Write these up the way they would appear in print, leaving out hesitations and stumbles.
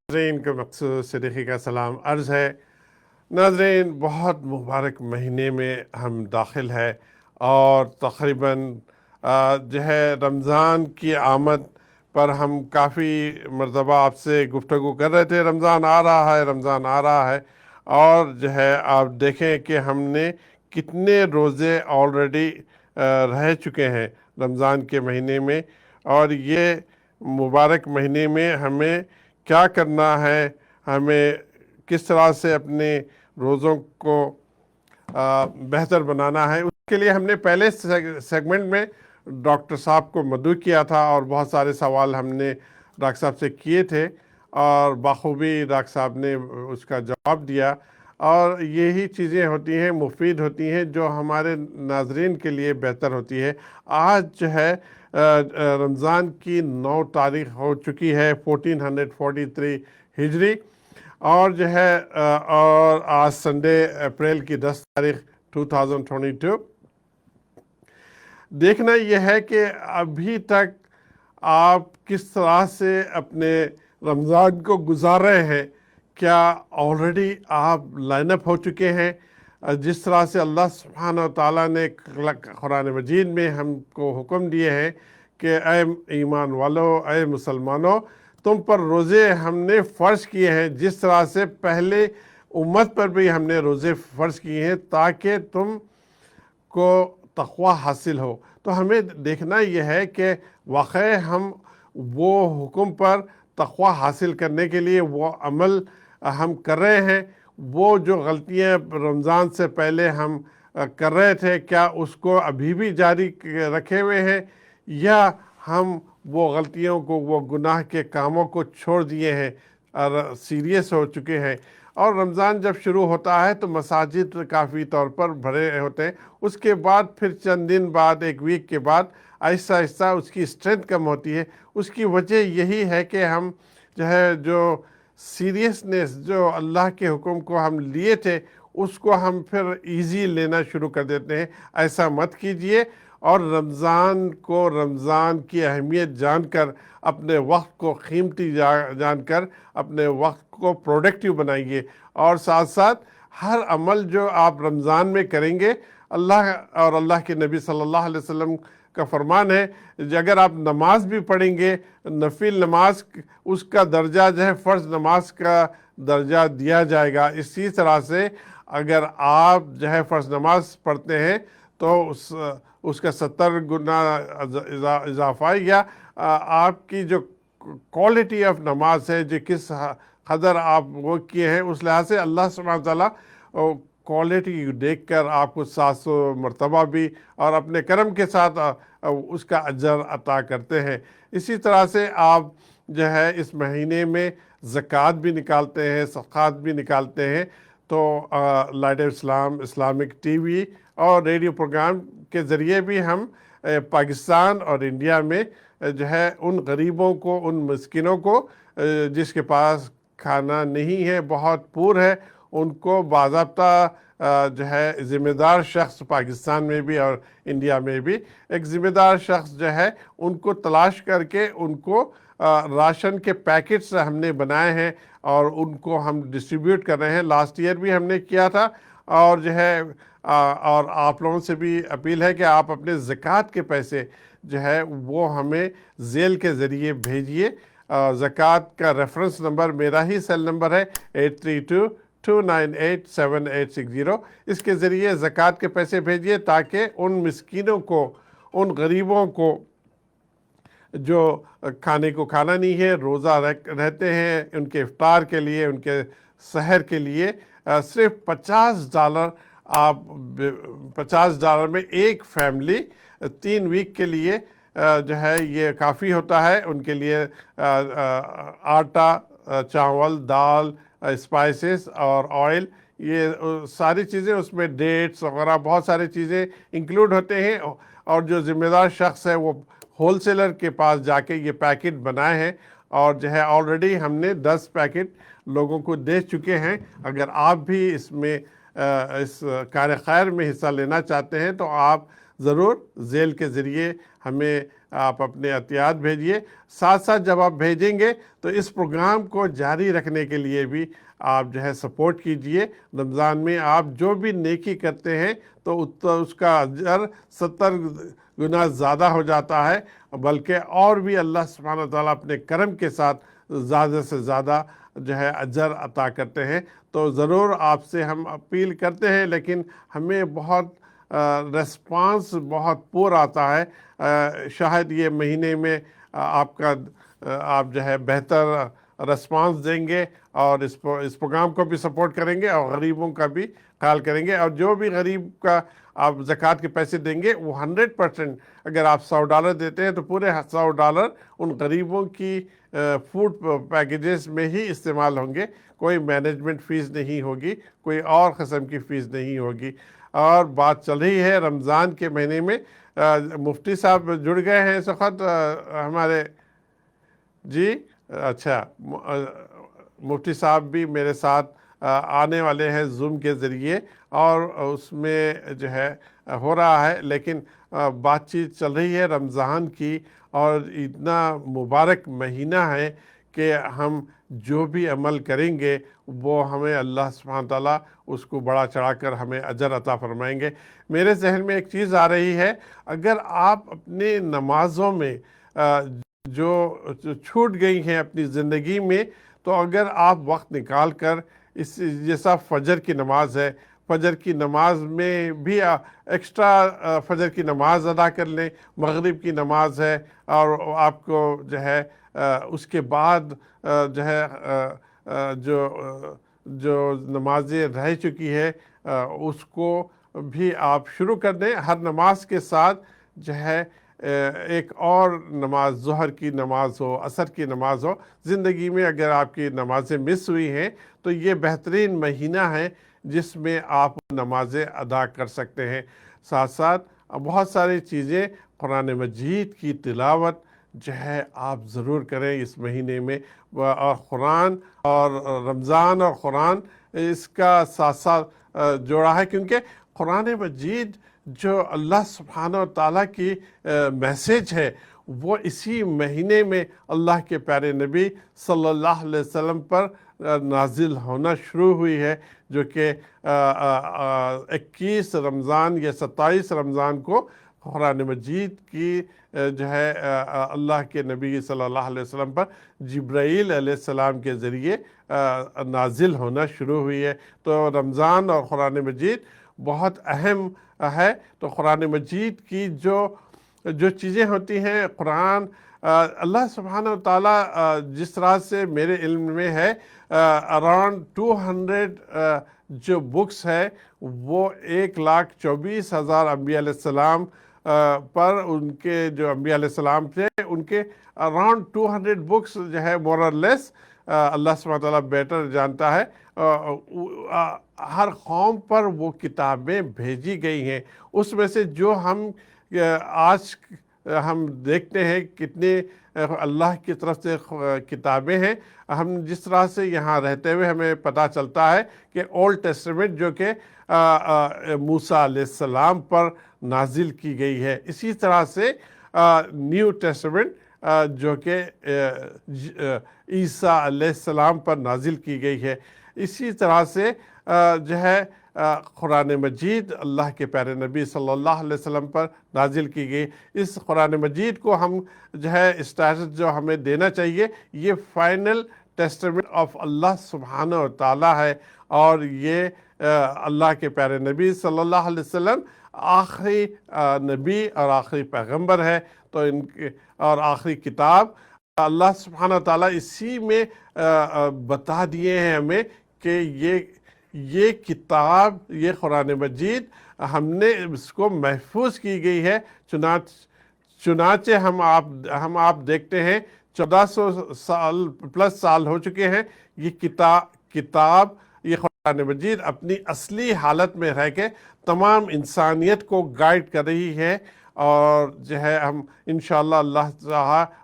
ناظرین کو مخصوص صدیقی کا سلام عرض ہے۔ ناظرین، بہت مبارک مہینے میں ہم داخل ہے اور تقریباً جو ہے رمضان کی آمد پر ہم کافی مرتبہ آپ سے گفتگو کر رہے تھے، رمضان آ رہا ہے، رمضان آ رہا ہے، اور جو ہے آپ دیکھیں کہ ہم نے کتنے روزے آلریڈی رہ چکے ہیں رمضان کے مہینے میں، اور یہ مبارک مہینے میں ہمیں کیا کرنا ہے، ہمیں کس طرح سے اپنے روزوں کو بہتر بنانا ہے۔ اس کے لیے ہم نے پہلے سیگمنٹ میں ڈاکٹر صاحب کو مدعو کیا تھا اور بہت سارے سوال ہم نے ڈاکٹر صاحب سے کیے تھے، اور بخوبی ڈاکٹر صاحب نے اس کا جواب دیا، اور یہی چیزیں ہوتی ہیں، مفید ہوتی ہیں، جو ہمارے ناظرین کے لیے بہتر ہوتی ہے۔ آج جو ہے رمضان کی 9 تاریخ ہو چکی ہے، 1443 ہجری، اور جو ہے اور آج سنڈے اپریل کی 10 تاریخ 2022۔ دیکھنا یہ ہے کہ ابھی تک آپ کس طرح سے اپنے رمضان کو گزار رہے ہیں۔ کیا آلریڈی آپ لائن اپ ہو چکے ہیں؟ جس طرح سے اللہ سبحانہ و تعالیٰ نے قرآن مجید میں ہم کو حکم دیے ہیں کہ اے ایمان والو، اے مسلمانوں، تم پر روزے ہم نے فرض کیے ہیں، جس طرح سے پہلے امت پر بھی ہم نے روزے فرض کیے ہیں تاکہ تم کو تقوی حاصل ہو۔ تو ہمیں دیکھنا یہ ہے کہ واقعی ہم وہ حکم پر تقوی حاصل کرنے کے لیے وہ عمل ہم کر رہے ہیں۔ وہ جو غلطیاں رمضان سے پہلے ہم کر رہے تھے، کیا اس کو ابھی بھی جاری رکھے ہوئے ہیں، یا ہم وہ غلطیوں کو، وہ گناہ کے کاموں کو چھوڑ دیے ہیں اور سیریس ہو چکے ہیں؟ اور رمضان جب شروع ہوتا ہے تو مساجد کافی طور پر بھرے ہوتے ہیں، اس کے بعد پھر چند دن بعد، ایک ویک کے بعد آہستہ آہستہ اس کی اسٹرینتھ کم ہوتی ہے۔ اس کی وجہ یہی ہے کہ ہم جو سیریسنس، جو اللہ کے حکم کو ہم لیے تھے، اس کو ہم پھر ایزی لینا شروع کر دیتے ہیں۔ ایسا مت کیجئے، اور رمضان کو، رمضان کی اہمیت جان کر، اپنے وقت کو قیمتی جان کر اپنے وقت کو پروڈکٹیو بنائیے، اور ساتھ ساتھ ہر عمل جو آپ رمضان میں کریں گے، اللہ اور اللہ کے نبی صلی اللہ علیہ وسلم کا فرمان ہے، اگر آپ نماز بھی پڑھیں گے، نفل نماز، اس کا درجہ جو ہے فرض نماز کا درجہ دیا جائے گا۔ اسی طرح سے اگر آپ جو ہے فرض نماز پڑھتے ہیں تو اس کا 70 گنا اضافہ، یا آپ کی جو کوالٹی آف نماز ہے، جو کس قدر آپ وہ کیے ہیں، اس لحاظ سے اللہ سبحانہ تعالیٰ کوالٹی دیکھ کر آپ کو 700 مرتبہ بھی اور اپنے کرم کے ساتھ اس کا اجر عطا کرتے ہیں۔ اسی طرح سے آپ جو ہے اس مہینے میں زکوٰۃ بھی نکالتے ہیں، صدقات بھی نکالتے ہیں۔ تو light of Islam, Islamic T V اور ریڈیو پروگرام کے ذریعے بھی ہم پاکستان اور انڈیا میں جو ہے ان غریبوں کو، ان مسکینوں کو جس کے پاس کھانا نہیں ہے، بہت پور ہے، ان کو باضابطہ جو ہے ذمہ دار شخص پاکستان میں بھی اور انڈیا میں بھی ایک ذمہ دار شخص جو ہے، ان کو تلاش کر کے ان کو راشن کے پیکٹس ہم نے بنائے ہیں اور ان کو ہم ڈسٹریبیوٹ کر رہے ہیں۔ لاسٹ ایئر بھی ہم نے کیا تھا، اور جو ہے اور آپ لوگوں سے بھی اپیل ہے کہ آپ اپنے زکوٰۃ کے پیسے جو ہے وہ ہمیں ذیل کے ذریعے بھیجیے۔ زکوٰۃ کا ریفرنس نمبر میرا ہی سیل نمبر ہے 8322987860۔ اس کے ذریعے زکوٰۃ کے پیسے بھیجیے تاکہ ان مسکینوں کو، ان غریبوں کو جو کھانے کو کھانا نہیں ہے، روزہ رہتے ہیں، ان کے افطار کے لیے، ان کے سحر کے لیے صرف $50، آپ $50 میں ایک فیملی 3 ویک کے لیے جو ہے یہ کافی ہوتا ہے۔ ان کے لیے آٹا، چاول، دال، اسپائسز اور آئل، یہ ساری چیزیں، اس میں ڈیٹس وغیرہ بہت ساری چیزیں انکلوڈ ہوتے ہیں، اور جو ذمہ دار شخص ہے وہ ہول سیلر کے پاس جا کے یہ پیکٹ بنائے ہیں، اور جو ہے آلریڈی ہم نے 10 پیکٹ لوگوں کو دے چکے ہیں۔ اگر آپ بھی اس میں اس کار خیر میں حصہ لینا چاہتے ہیں تو آپ ضرور ذیل کے ذریعے ہمیں آپ اپنے عطیات بھیجیے. ساتھ ساتھ جب آپ بھیجیں گے تو اس پروگرام کو جاری رکھنے کے لیے بھی آپ سپورٹ کیجئے. رمضان میں آپ جو بھی نیکی کرتے ہیں تو اس کا اجر 70 گنا زیادہ ہو جاتا ہے، بلکہ اور بھی اللہ سبحانہ وتعالیٰ اپنے کرم کے ساتھ زیادہ سے زیادہ اجر عطا کرتے ہیں. تو ضرور آپ سے ہم اپیل کرتے ہیں، لیکن ہمیں بہت ریسپانس بہت پور آتا ہے. شاید یہ مہینے میں آپ بہتر ریسپانس دیں گے اور اس پروگرام کو بھی سپورٹ کریں گے اور غریبوں کا بھی خیال کریں گے. اور جو بھی غریب کا آپ زکوٰۃ کے پیسے دیں گے وہ 100%، اگر آپ $100 دیتے ہیں تو پورے $100 ان غریبوں کی فوڈ پیکیجز میں ہی استعمال ہوں گے. کوئی مینجمنٹ فیس نہیں ہوگی، کوئی اور قسم کی فیس نہیں ہوگی. اور بات چل رہی ہے رمضان کے مہینے میں، مفتی صاحب جڑ گئے ہیں اس وقت ہمارے. جی اچھا، مفتی صاحب بھی میرے ساتھ آنے والے ہیں زوم کے ذریعے، اور اس میں ہو رہا ہے. لیکن بات چیت چل رہی ہے رمضان کی، اور اتنا مبارک مہینہ ہے کہ ہم جو بھی عمل کریں گے وہ ہمیں اللہ سبحانہ تعالیٰ اس کو بڑا چڑھا کر ہمیں اجر عطا فرمائیں گے. میرے ذہن میں ایک چیز آ رہی ہے، اگر آپ اپنے نمازوں میں جو چھوٹ گئی ہیں اپنی زندگی میں، تو اگر آپ وقت نکال کر اس جیسا فجر کی نماز ہے، فجر کی نماز میں بھی ایکسٹرا فجر کی نماز ادا کر لیں. مغرب کی نماز ہے، اور آپ کو اس کے بعد جو نمازیں رہ چکی ہے اس کو بھی آپ شروع کر دیں. ہر نماز کے ساتھ ایک اور نماز، ظہر کی نماز ہو، عصر کی نماز ہو. زندگی میں اگر آپ کی نمازیں مس ہوئی ہیں تو یہ بہترین مہینہ ہے جس میں آپ نمازیں ادا کر سکتے ہیں. ساتھ ساتھ بہت ساری چیزیں، قرآن مجید کی تلاوت آپ ضرور کریں اس مہینے میں. اور قرآن اور رمضان اور قرآن اس کا ساتھ ساتھ جوڑا ہے، کیونکہ قرآن مجید جو اللہ سبحانہ و تعالیٰ کی میسیج ہے وہ اسی مہینے میں اللہ کے پیارے نبی صلی اللہ علیہ وسلم پر نازل ہونا شروع ہوئی ہے، جو کہ 21 رمضان یا 27 رمضان کو قرآن مجید کی اللہ کے نبی صلی اللہ علیہ وسلم پر جبرائیل علیہ السلام کے ذریعے نازل ہونا شروع ہوئی ہے. تو رمضان اور قرآن مجید بہت اہم ہے. تو قرآن مجید کی جو چیزیں ہوتی ہیں، قرآن اللہ سبحانہ وتعالیٰ جس طرح سے میرے علم میں ہے اراؤنڈ 200 جو بکس ہے وہ 1,24,000 انبیاء علیہ السلام پر، ان کے جو انبیاء علیہ السلام تھے ان کے اراؤنڈ 200 بکس مور اور لیس، اللہ سبحانہ وتعالیٰ بیٹر جانتا ہے، ہر قوم پر وہ کتابیں بھیجی گئی ہیں. اس میں سے جو آج ہم دیکھتے ہیں کتنے اللہ کی طرف سے کتابیں ہیں. ہم جس طرح سے یہاں رہتے ہوئے ہمیں پتہ چلتا ہے کہ اولڈ ٹیسٹمنٹ جو کہ موسیٰ علیہ السلام پر نازل کی گئی ہے، اسی طرح سے نیو ٹیسٹمنٹ جو کہ عیسیٰ علیہ السلام پر نازل کی گئی ہے. اسی طرح سے قرآن مجید اللہ کے پیارے نبی صلی اللہ علیہ وسلم پر نازل کی گئی. اس قرآن مجید کو ہم اسٹیٹس جو ہمیں دینا چاہیے، یہ فائنل ٹیسٹمنٹ آف اللہ سبحانہ و تعالیٰ ہے، اور یہ اللہ کے پیارے نبی صلی اللہ علیہ وسلم آخری نبی اور آخری پیغمبر ہے. تو ان کے اور آخری کتاب اللہ سبحانہ و تعالیٰ اسی میں بتا دیے ہیں ہمیں کہ یہ کتاب، یہ قرآن مجید ہم نے اس کو محفوظ کی گئی ہے. چنانچہ ہم آپ دیکھتے ہیں 1400 پلس سال ہو چکے ہیں یہ کتاب یہ قرآن مجید اپنی اصلی حالت میں رہ کے تمام انسانیت کو گائیڈ کر رہی ہے. اور ہم انشاءاللہ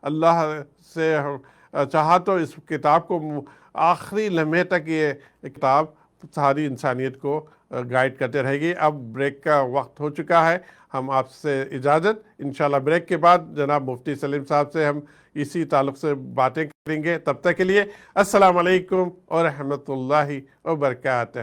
اللہ سے چاہا تو اس کتاب کو آخری لمحے تک یہ کتاب ساری انسانیت کو گائیڈ کرتے رہے گی۔ اب بریک کا وقت ہو چکا ہے، ہم آپ سے اجازت، انشاءاللہ بریک کے بعد جناب مفتی سلیم صاحب سے ہم اسی تعلق سے باتیں کریں گے۔ تب تک کے لیے السلام علیکم ورحمۃ اللہ وبرکاتہ۔